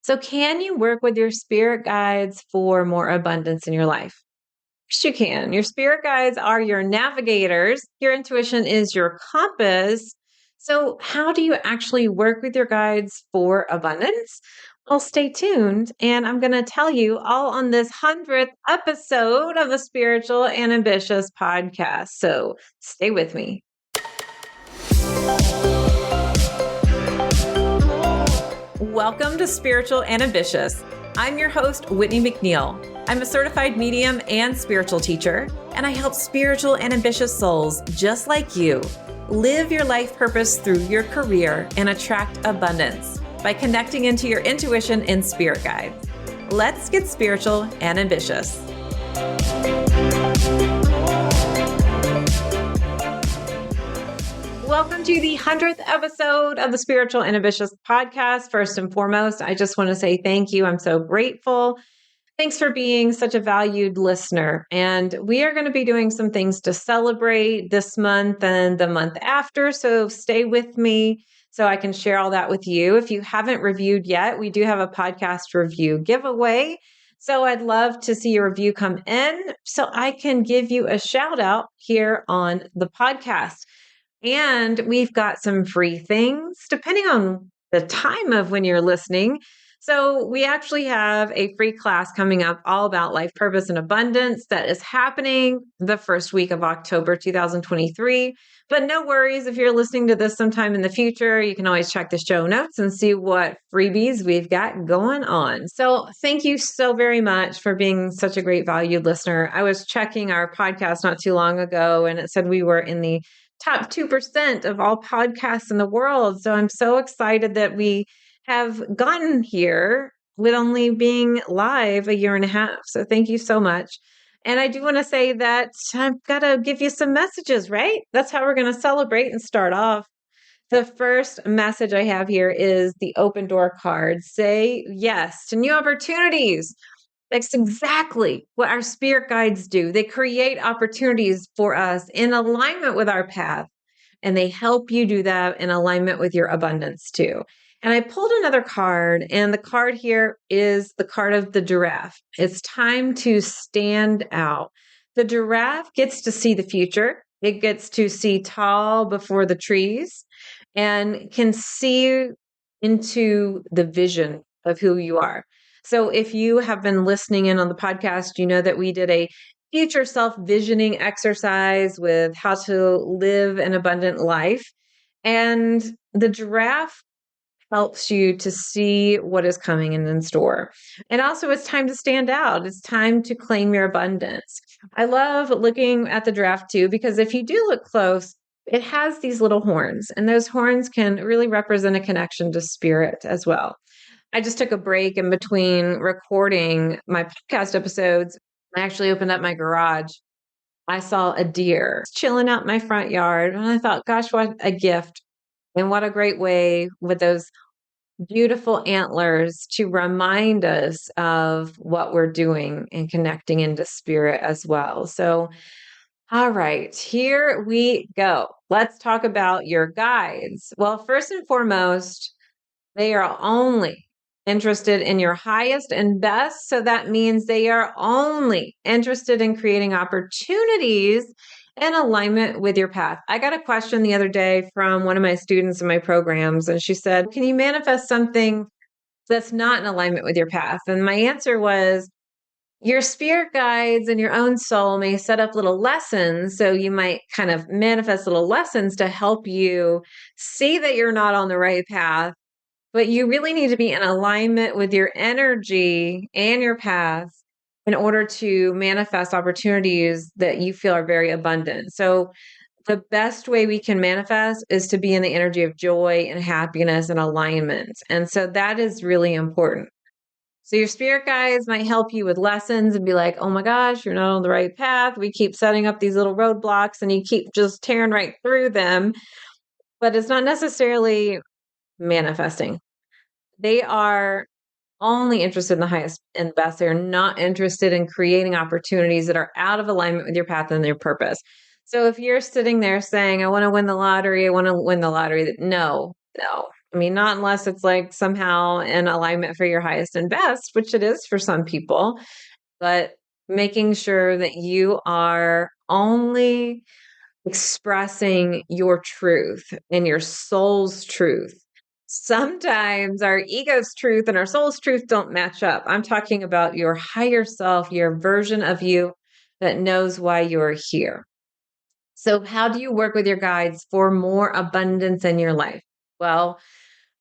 So, can you work with your spirit guides for more abundance in your life? Yes, you can. Your spirit guides are your navigators, your intuition is your compass. So, how do you actually work with your guides for abundance? Well, stay tuned, and I'm going to tell you all on this 100th episode of the Spiritual and Ambitious podcast. So, stay with me. Welcome to Spiritual and Ambitious. I'm your host, Whitney McNeill. I'm a certified medium and spiritual teacher, and I help spiritual and ambitious souls just like you live your life purpose through your career and attract abundance by connecting into your intuition and spirit guides. Let's get spiritual and ambitious. Welcome to the 100th episode of the Spiritual and Ambitious podcast. First and foremost, I just want to say thank you. I'm so grateful. Thanks for being such a valued listener. And we are going to be doing some things to celebrate this month and the month after. So stay with me so I can share all that with you. If you haven't reviewed yet, we do have a podcast review giveaway. So I'd love to see your review come in so I can give you a shout out here on the podcast. And we've got some free things depending on the time of when you're listening. So we actually have a free class coming up all about life purpose and abundance that is happening the first week of October 2023. But no worries, if you're listening to this sometime in the future, you can always check the show notes and see what freebies we've got going on. So thank you so very much for being such a great valued listener. I was checking our podcast not too long ago, and it said we were in the top 2% of all podcasts in the world. So I'm so excited that we have gotten here with only being live a year and a half. So thank you so much. And I do want to say that I've got to give you some messages, right? That's how we're going to celebrate and start off. The first message I have here is the open door card. Say yes to new opportunities. That's exactly what our spirit guides do. They create opportunities for us in alignment with our path, and they help you do that in alignment with your abundance too. And I pulled another card, and the card here is the card of the giraffe. It's time to stand out. The giraffe gets to see the future. It gets to see tall before the trees and can see into the vision of who you are. So if you have been listening in on the podcast, you know that we did a future self-visioning exercise with how to live an abundant life. And the giraffe helps you to see what is coming in store. And also it's time to stand out. It's time to claim your abundance. I love looking at the giraffe too, because if you do look close, it has these little horns, and those horns can really represent a connection to spirit as well. I just took a break in between recording my podcast episodes. I actually opened up my garage. I saw a deer chilling out in my front yard. And I thought, gosh, what a gift. And what a great way with those beautiful antlers to remind us of what we're doing and connecting into spirit as well. So, all right, here we go. Let's talk about your guides. Well, first and foremost, they are only interested in your highest and best. So that means they are only interested in creating opportunities in alignment with your path. I got a question the other day from one of my students in my programs, and she said, can you manifest something that's not in alignment with your path? And my answer was, your spirit guides and your own soul may set up little lessons. So you might kind of manifest little lessons to help you see that you're not on the right path. But you really need to be in alignment with your energy and your path in order to manifest opportunities that you feel are very abundant. So the best way we can manifest is to be in the energy of joy and happiness and alignment. And so that is really important. So your spirit guides might help you with lessons and be like, oh my gosh, you're not on the right path. We keep setting up these little roadblocks and you keep just tearing right through them. But it's not necessarily manifesting. They are only interested in the highest and best. They're not interested in creating opportunities that are out of alignment with your path and your purpose. So if you're sitting there saying, I want to win the lottery, no, I mean, not unless it's like somehow in alignment for your highest and best, which it is for some people, but making sure that you are only expressing your truth and your soul's truth. Sometimes our ego's truth and our soul's truth don't match up. I'm talking about your higher self, your version of you that knows why you're here. So, how do you work with your guides for more abundance in your life? Well,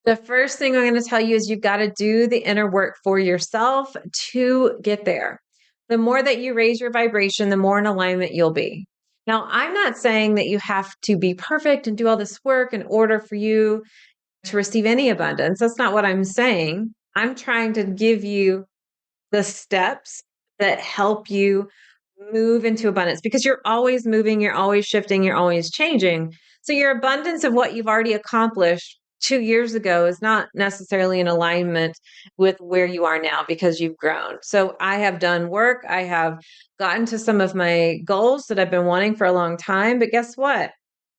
the first thing I'm going to tell you is you've got to do the inner work for yourself to get there. The more that you raise your vibration, the more in alignment you'll be. Now, I'm not saying that you have to be perfect and do all this work in order for you to receive any abundance. That's not what I'm saying. I'm trying to give you the steps that help you move into abundance because you're always moving, you're always shifting, you're always changing. So your abundance of what you've already accomplished 2 years ago is not necessarily in alignment with where you are now because you've grown. So I have done work. I have gotten to some of my goals that I've been wanting for a long time. But guess what?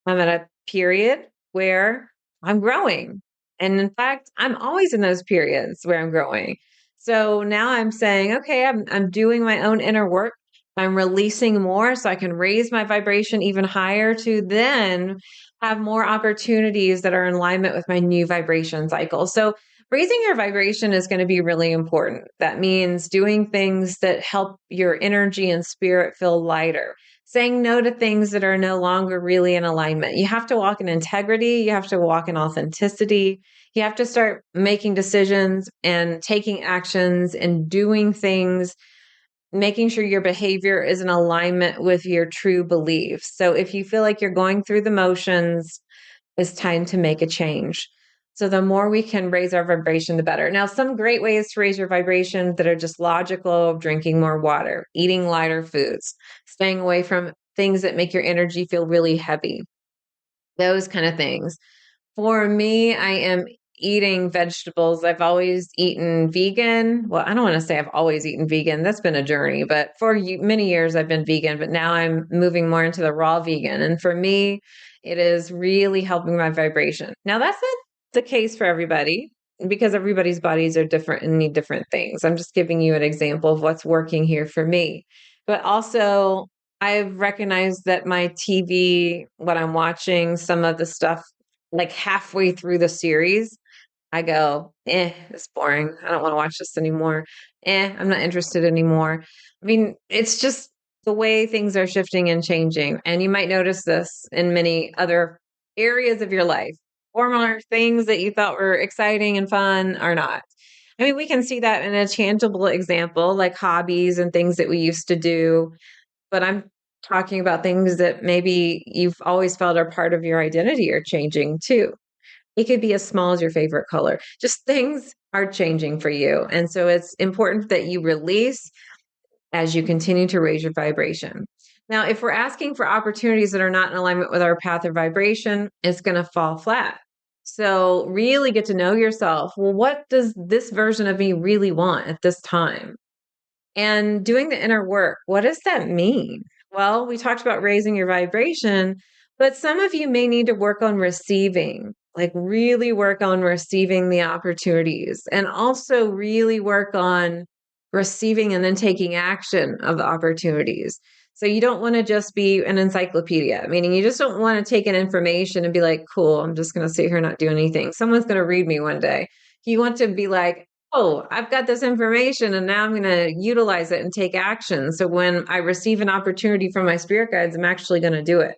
I'm at a period where I'm growing. And in fact, I'm always in those periods where I'm growing. So now I'm saying, okay, I'm doing my own inner work. I'm releasing more so I can raise my vibration even higher to then have more opportunities that are in alignment with my new vibration cycle. So raising your vibration is going to be really important. That means doing things that help your energy and spirit feel lighter, saying no to things that are no longer really in alignment. You have to walk in integrity. You have to walk in authenticity. You have to start making decisions and taking actions and doing things, making sure your behavior is in alignment with your true beliefs. So if you feel like you're going through the motions, it's time to make a change. So the more we can raise our vibration, the better. Now, some great ways to raise your vibration that are just logical: drinking more water, eating lighter foods, staying away from things that make your energy feel really heavy, those kind of things. For me, I am eating vegetables. I've always eaten vegan. Well, I don't want to say I've always eaten vegan. That's been a journey, but for many years I've been vegan, but now I'm moving more into the raw vegan. And for me, it is really helping my vibration. Now, that's not the case for everybody because everybody's bodies are different and need different things. I'm just giving you an example of what's working here for me. But also, I've recognized that my TV, what I'm watching, some of the stuff like halfway through the series, I go, it's boring. I don't want to watch this anymore. I'm not interested anymore. I mean, it's just the way things are shifting and changing. And you might notice this in many other areas of your life. Former things that you thought were exciting and fun are not. I mean, we can see that in a tangible example, like hobbies and things that we used to do. But I'm talking about things that maybe you've always felt are part of your identity are changing too. It could be as small as your favorite color. Just things are changing for you. And so it's important that you release as you continue to raise your vibration. Now, if we're asking for opportunities that are not in alignment with our path of vibration, it's going to fall flat. So, really get to know yourself. Well, what does this version of me really want at this time? And doing the inner work, what does that mean? Well, we talked about raising your vibration, but some of you may need to work on receiving, like really work on receiving the opportunities and also really work on receiving and then taking action of the opportunities. So you don't want to just be an encyclopedia, meaning you just don't want to take in information and be like, cool, I'm just going to sit here and not do anything. Someone's going to read me one day. You want to be like, oh, I've got this information and now I'm going to utilize it and take action. So when I receive an opportunity from my spirit guides, I'm actually going to do it.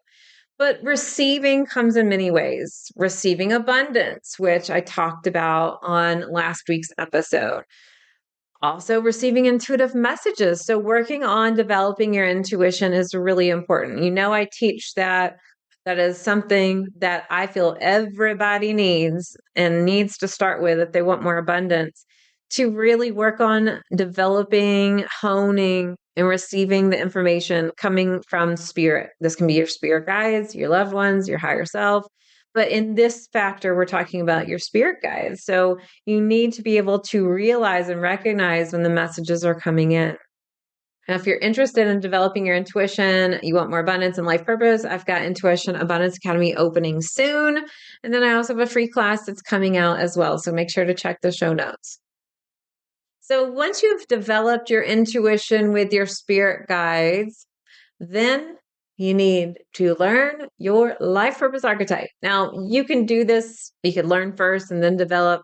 But receiving comes in many ways. Receiving abundance, which I talked about on last week's episode. Also, receiving intuitive messages. So, working on developing your intuition is really important. You know, I teach that. That is something that I feel everybody needs and needs to start with if they want more abundance, to really work on developing, honing, and receiving the information coming from spirit. This can be your spirit guides, your loved ones, your higher self. But in this factor, we're talking about your spirit guides. So you need to be able to realize and recognize when the messages are coming in. Now, if you're interested in developing your intuition, you want more abundance and life purpose, I've got Intuition Abundance Academy opening soon. And then I also have a free class that's coming out as well. So make sure to check the show notes. So once you've developed your intuition with your spirit guides, then you need to learn your life purpose archetype. Now, you can do this, you could learn first and then develop,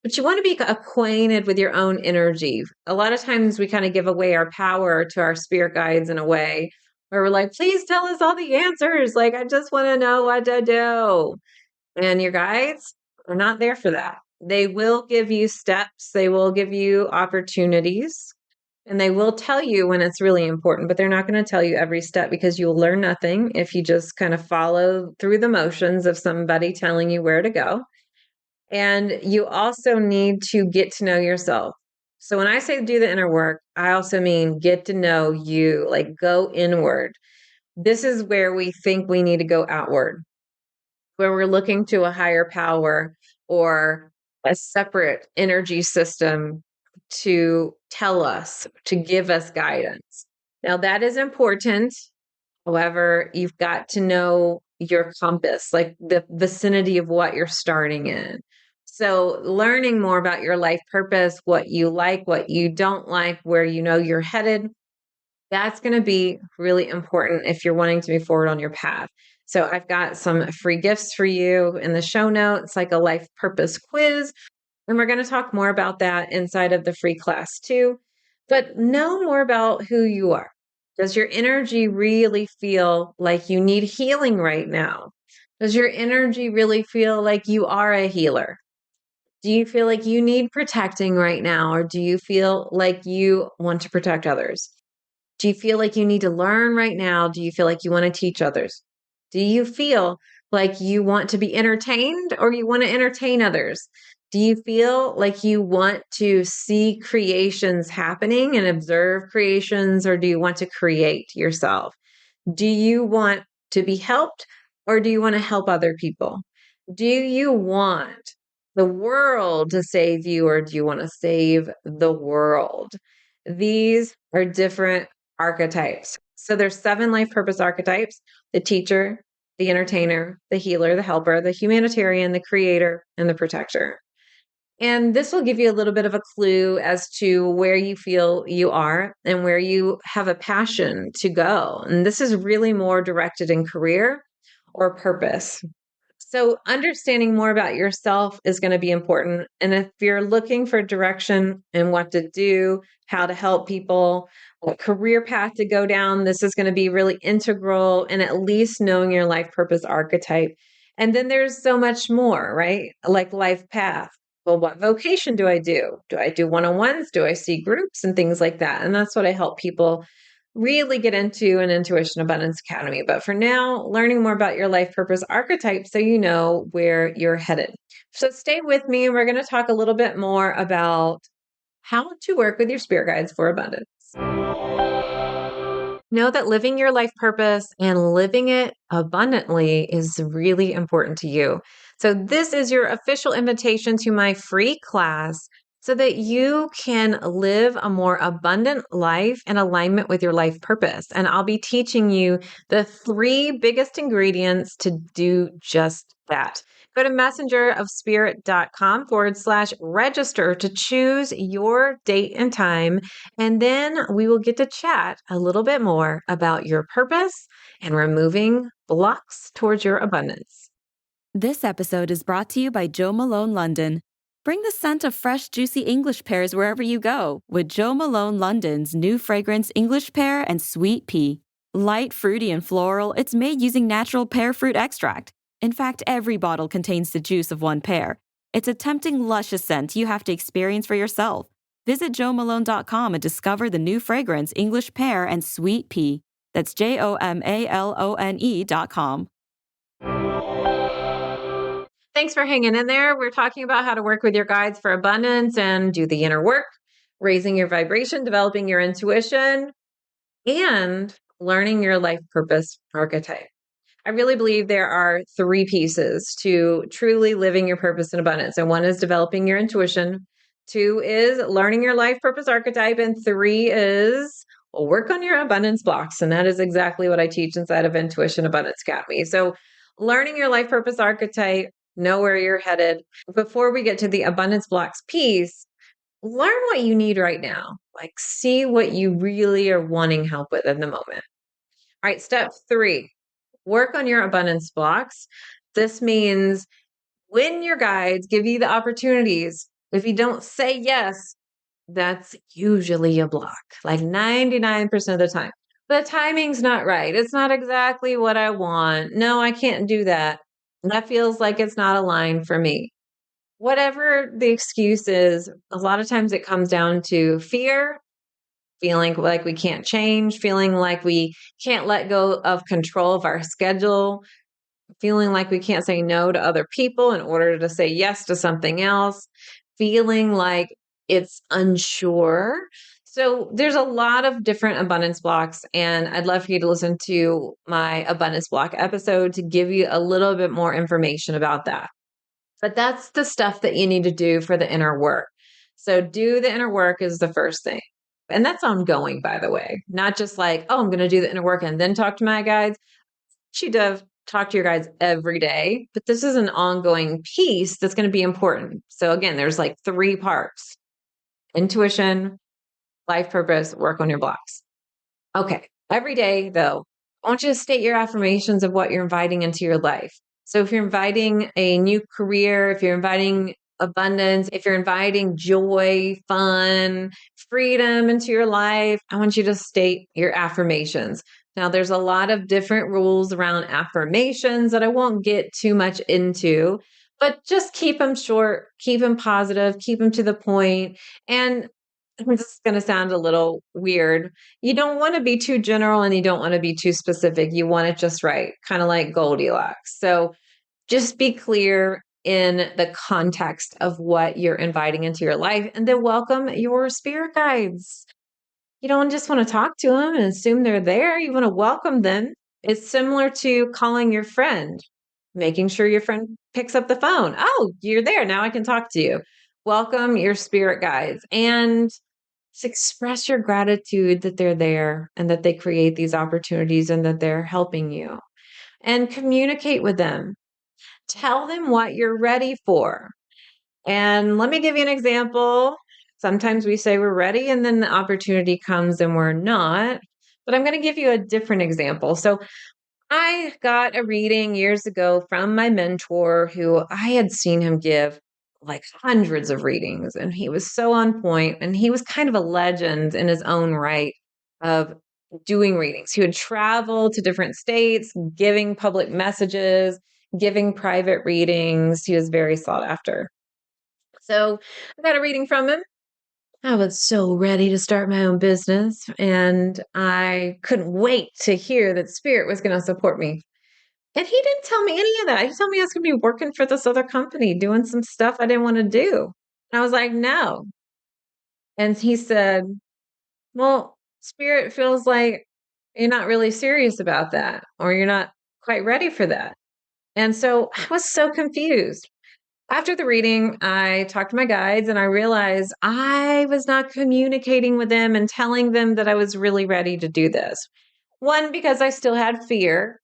but you want to be acquainted with your own energy. A lot of times we kind of give away our power to our spirit guides in a way where we're like, please tell us all the answers. Like, I just want to know what to do. And your guides are not there for that. They will give you steps, they will give you opportunities, and they will tell you when it's really important, but they're not going to tell you every step because you'll learn nothing if you just kind of follow through the motions of somebody telling you where to go. And you also need to get to know yourself. So when I say do the inner work, I also mean get to know you, like go inward. This is where we think we need to go outward, where we're looking to a higher power or a separate energy system to tell us, to give us guidance. Now, that is important. However, you've got to know your compass, like the vicinity of what you're starting in. So, learning more about your life purpose, what you like, what you don't like, where you know you're headed, that's going to be really important if you're wanting to move forward on your path. So I've got some free gifts for you in the show notes, like a life purpose quiz. And we're going to talk more about that inside of the free class too. But know more about who you are. Does your energy really feel like you need healing right now? Does your energy really feel like you are a healer? Do you feel like you need protecting right now? Or do you feel like you want to protect others? Do you feel like you need to learn right now? Do you feel like you want to teach others? Do you feel like you want to be entertained or you want to entertain others? Do you feel like you want to see creations happening and observe creations, or do you want to create yourself? Do you want to be helped or do you want to help other people? Do you want the world to save you or do you want to save the world? These are different archetypes. So there's 7 life purpose archetypes: the teacher, the entertainer, the healer, the helper, the humanitarian, the creator, and the protector. And this will give you a little bit of a clue as to where you feel you are and where you have a passion to go. And this is really more directed in career or purpose. So, understanding more about yourself is going to be important. And if you're looking for direction and what to do, how to help people, what career path to go down, this is going to be really integral in at least knowing your life purpose archetype. And then there's so much more, right? Like life path. Well, what vocation do I do? Do I do one-on-ones? Do I see groups and things like that? And that's what I help people really get into an Intuition Abundance Academy. But for now, learning more about your life purpose archetype so you know where you're headed. So stay with me. We're going to talk a little bit more about how to work with your spirit guides for abundance. Know that living your life purpose and living it abundantly is really important to you. So, this is your official invitation to my free class so that you can live a more abundant life in alignment with your life purpose. And I'll be teaching you the 3 biggest ingredients to do just that. Go to messengerofspirit.com/register to choose your date and time. And then we will get to chat a little bit more about your purpose and removing blocks towards your abundance. This episode is brought to you by Jo Malone London. Bring the scent of fresh, juicy English pears wherever you go with Jo Malone London's new fragrance English Pear and Sweet Pea. Light, fruity, and floral, it's made using natural pear fruit extract. In fact, every bottle contains the juice of one pear. It's a tempting, luscious scent you have to experience for yourself. Visit jomalone.com and discover the new fragrance English Pear and Sweet Pea. That's JOMALONE.com. Thanks for hanging in there. We're talking about how to work with your guides for abundance and do the inner work, raising your vibration, developing your intuition, and learning your life purpose archetype. I really believe there are 3 pieces to truly living your purpose in abundance. And 1 is developing your intuition. 2 is learning your life purpose archetype. And 3 is work on your abundance blocks. And that is exactly what I teach inside of Intuition Abundance Academy. So learning your life purpose archetype, know where you're headed. Before we get to the abundance blocks piece, learn what you need right now. Like, see what you really are wanting help with in the moment. All right, step 3, work on your abundance blocks. This means when your guides give you the opportunities, if you don't say yes, that's usually a block, like 99% of the time. The timing's not right. It's not exactly what I want. No, I can't do that. That feels like it's not aligned for me. Whatever the excuse is, a lot of times it comes down to fear, feeling like we can't change, feeling like we can't let go of control of our schedule, feeling like we can't say no to other people in order to say yes to something else, feeling like it's unsure. So there's a lot of different abundance blocks, and I'd love for you to listen to my abundance block episode to give you a little bit more information about that. But that's the stuff that you need to do for the inner work. So do the inner work is the first thing. And that's ongoing, by the way, not just like, oh, I'm going to do the inner work and then talk to my guides. She does talk to your guides every day, but this is an ongoing piece that's going to be important. So again, there's like 3 parts: intuition, life purpose, work on your blocks. Okay. Every day, though, I want you to state your affirmations of what you're inviting into your life. So if you're inviting a new career, if you're inviting abundance, if you're inviting joy, fun, freedom into your life, I want you to state your affirmations. Now, there's a lot of different rules around affirmations that I won't get too much into, but just keep them short, keep them positive, keep them to the point, and this is going to sound a little weird. You don't want to be too general and you don't want to be too specific. You want it just right, kind of like Goldilocks. So just be clear in the context of what you're inviting into your life, and then welcome your spirit guides. You don't just want to talk to them and assume they're there. You want to welcome them. It's similar to calling your friend, making sure your friend picks up the phone. Oh, you're there. Now I can talk to you. Welcome your spirit guides and just express your gratitude that they're there and that they create these opportunities and that they're helping you. And communicate with them. Tell them what you're ready for. And let me give you an example. Sometimes we say we're ready and then the opportunity comes and we're not. But I'm going to give you a different example. So I got a reading years ago from my mentor who I had seen him give like hundreds of readings, and he was so on point, and he was kind of a legend in his own right of doing readings. He would travel to different states, giving public messages, giving private readings. He was very sought after. So I got a reading from him. I was so ready to start my own business, and I couldn't wait to hear that Spirit was going to support me. And he didn't tell me any of that. He told me I was going to be working for this other company, doing some stuff I didn't want to do. And I was like, no. And he said, well, Spirit feels like you're not really serious about that, or you're not quite ready for that. And so I was so confused. After the reading, I talked to my guides and I realized I was not communicating with them and telling them that I was really ready to do this. One, because I still had fear.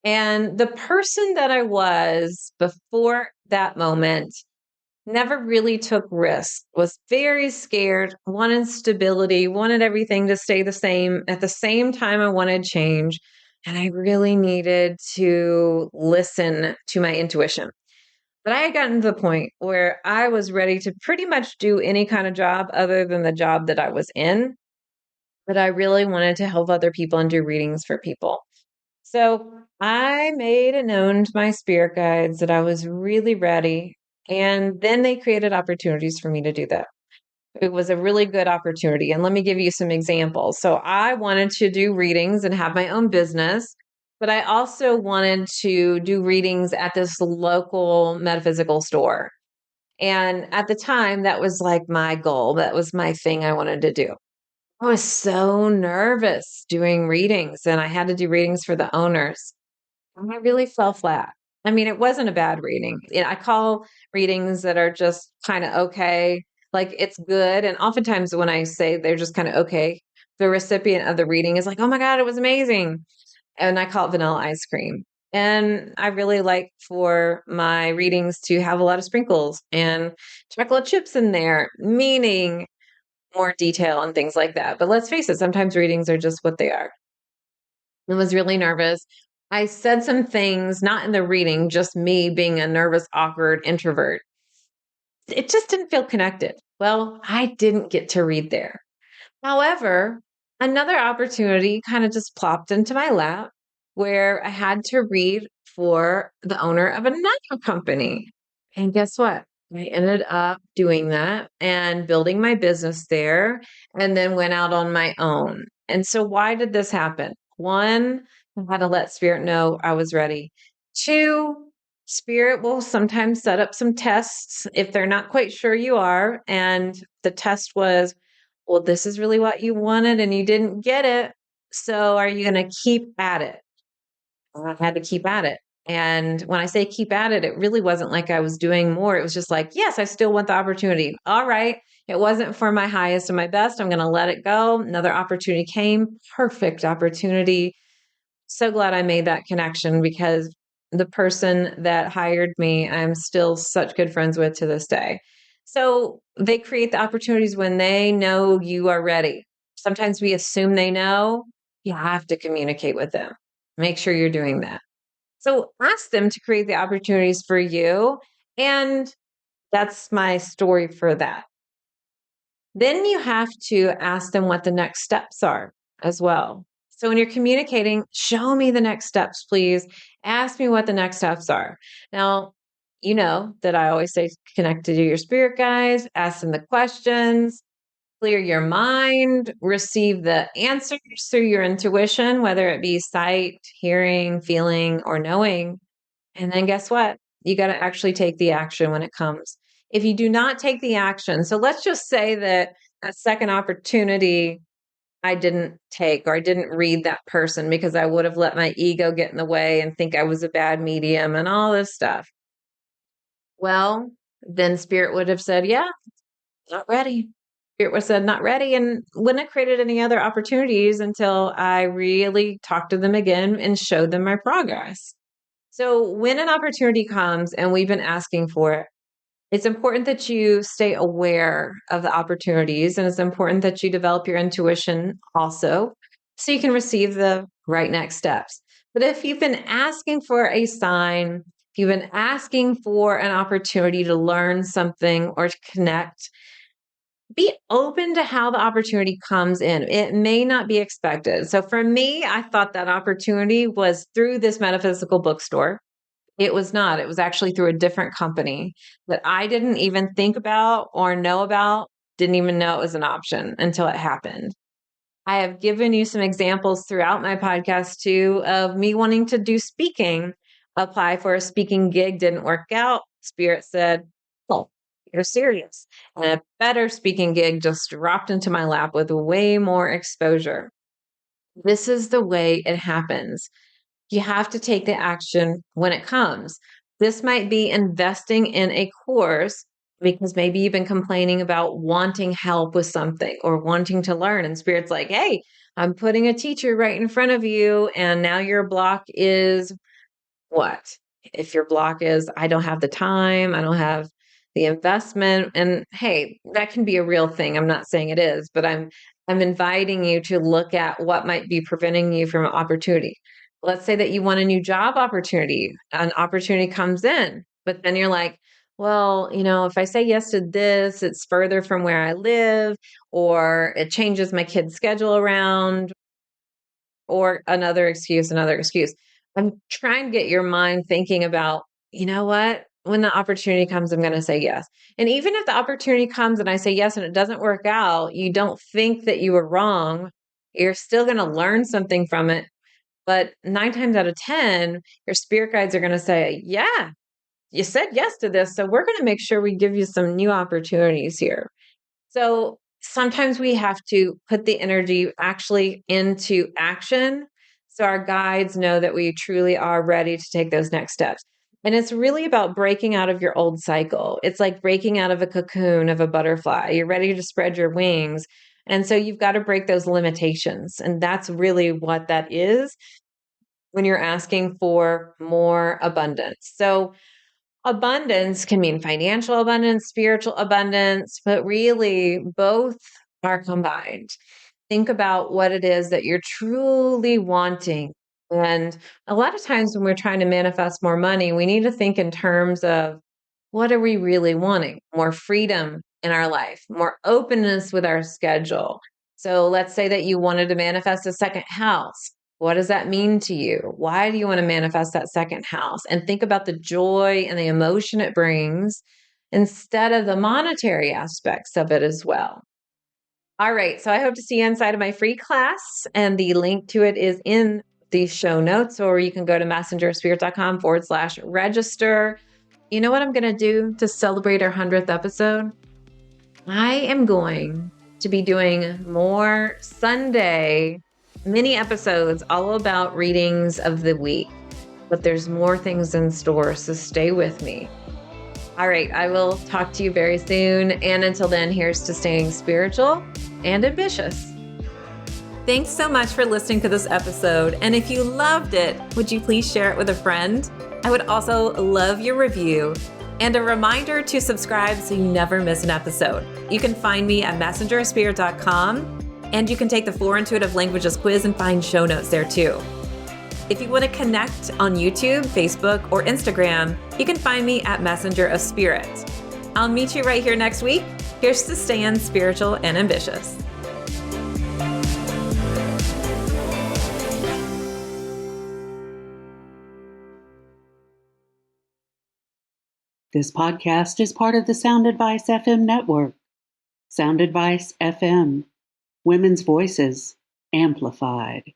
And the person that I was before that moment never really took risks, was very scared, wanted stability, wanted everything to stay the same. At the same time, I wanted change. And I really needed to listen to my intuition. But I had gotten to the point where I was ready to pretty much do any kind of job other than the job that I was in. But I really wanted to help other people and do readings for people. So I made it known to my spirit guides that I was really ready. And then they created opportunities for me to do that. It was a really good opportunity. And let me give you some examples. So I wanted to do readings and have my own business, but I also wanted to do readings at this local metaphysical store. And at the time, that was like my goal. That was my thing I wanted to do. I was so nervous doing readings, and I had to do readings for the owners. And I really fell flat. I mean, it wasn't a bad reading. I call readings that are just kind of okay, like it's good. And oftentimes when I say they're just kind of okay, the recipient of the reading is like, oh my God, it was amazing. And I call it vanilla ice cream. And I really like for my readings to have a lot of sprinkles and chocolate chips in there, meaning more detail and things like that. But let's face it, sometimes readings are just what they are. I was really nervous. I said some things, not in the reading, just me being a nervous, awkward introvert. It just didn't feel connected. Well, I didn't get to read there. However, another opportunity kind of just plopped into my lap where I had to read for the owner of another company. And guess what? I ended up doing that and building my business there and then went out on my own. And so, why did this happen? One, I had to let spirit know I was ready. Two, spirit will sometimes set up some tests if they're not quite sure you are. And the test was, well, this is really what you wanted and you didn't get it. So are you going to keep at it? Well, I had to keep at it. And when I say keep at it, it really wasn't like I was doing more. It was just like, yes, I still want the opportunity. All right. It wasn't for my highest and my best. I'm going to let it go. Another opportunity came. Perfect opportunity. So glad I made that connection because the person that hired me, I'm still such good friends with to this day. So they create the opportunities when they know you are ready. Sometimes we assume they know. You have to communicate with them. Make sure you're doing that. So ask them to create the opportunities for you. And that's my story for that. Then you have to ask them what the next steps are as well. So when you're communicating, show me the next steps, please. Ask me what the next steps are. Now, you know that I always say connect to your spirit guides, ask them the questions, clear your mind, receive the answers through your intuition, whether it be sight, hearing, feeling, or knowing. And then guess what? You got to actually take the action when it comes. If you do not take the action, so let's just say that a second opportunity I didn't take, or I didn't read that person because I would have let my ego get in the way and think I was a bad medium and all this stuff. Well, then spirit would have said, yeah, not ready. Spirit would have said, not ready, and wouldn't have created any other opportunities until I really talked to them again and showed them my progress. So when an opportunity comes and we've been asking for it, it's important that you stay aware of the opportunities, and it's important that you develop your intuition also so you can receive the right next steps. But if you've been asking for a sign, if you've been asking for an opportunity to learn something or to connect, be open to how the opportunity comes in. It may not be expected. So for me, I thought that opportunity was through this metaphysical bookstore. It was not. It was actually through a different company that I didn't even think about or know about, didn't even know it was an option until it happened. I have given you some examples throughout my podcast too of me wanting to do speaking, apply for a speaking gig, didn't work out. Spirit said, "Oh, you're serious." And a better speaking gig just dropped into my lap with way more exposure. This is the way it happens. You have to take the action when it comes. This might be investing in a course because maybe you've been complaining about wanting help with something or wanting to learn. And Spirit's like, hey, I'm putting a teacher right in front of you. And now your block is what? If your block is, I don't have the time, I don't have the investment. And hey, that can be a real thing. I'm not saying it is, but I'm inviting you to look at what might be preventing you from an opportunity. Let's say that you want a new job opportunity, an opportunity comes in, but then you're like, well, if I say yes to this, it's further from where I live, or it changes my kid's schedule around, or another excuse, another excuse. I'm trying to get your mind thinking about, you know what? When the opportunity comes, I'm going to say yes. And even if the opportunity comes and I say yes and it doesn't work out, you don't think that you were wrong. You're still going to learn something from it. But 9 times out of 10, your spirit guides are going to say, yeah, you said yes to this. So we're going to make sure we give you some new opportunities here. So sometimes we have to put the energy actually into action so our guides know that we truly are ready to take those next steps. And it's really about breaking out of your old cycle. It's like breaking out of a cocoon of a butterfly. You're ready to spread your wings. And so you've got to break those limitations. And that's really what that is when you're asking for more abundance. So abundance can mean financial abundance, spiritual abundance, but really both are combined. Think about what it is that you're truly wanting. And a lot of times when we're trying to manifest more money, we need to think in terms of what are we really wanting? More freedom in our life, more openness with our schedule. So let's say that you wanted to manifest a second house. What does that mean to you? Why do you want to manifest that second house? And think about the joy and the emotion it brings instead of the monetary aspects of it as well. All right. So I hope to see you inside of my free class. And the link to it is in the show notes, or you can go to messengerspirit.com/register. You know what I'm going to do to celebrate our 100th episode? I am going to be doing more Sunday mini episodes all about readings of the week, but there's more things in store, so stay with me. All right, I will talk to you very soon. And until then, here's to staying spiritual and ambitious. Thanks so much for listening to this episode. And if you loved it, would you please share it with a friend? I would also love your review and a reminder to subscribe so you never miss an episode. You can find me at messengerspirit.com, and you can take the 4 Intuitive Languages quiz and find show notes there too. If you want to connect on YouTube, Facebook, or Instagram, you can find me at Messenger of Spirit. I'll meet you right here next week. Here's to staying spiritual and ambitious. This podcast is part of the Sound Advice FM network. Sound Advice FM. Women's voices amplified.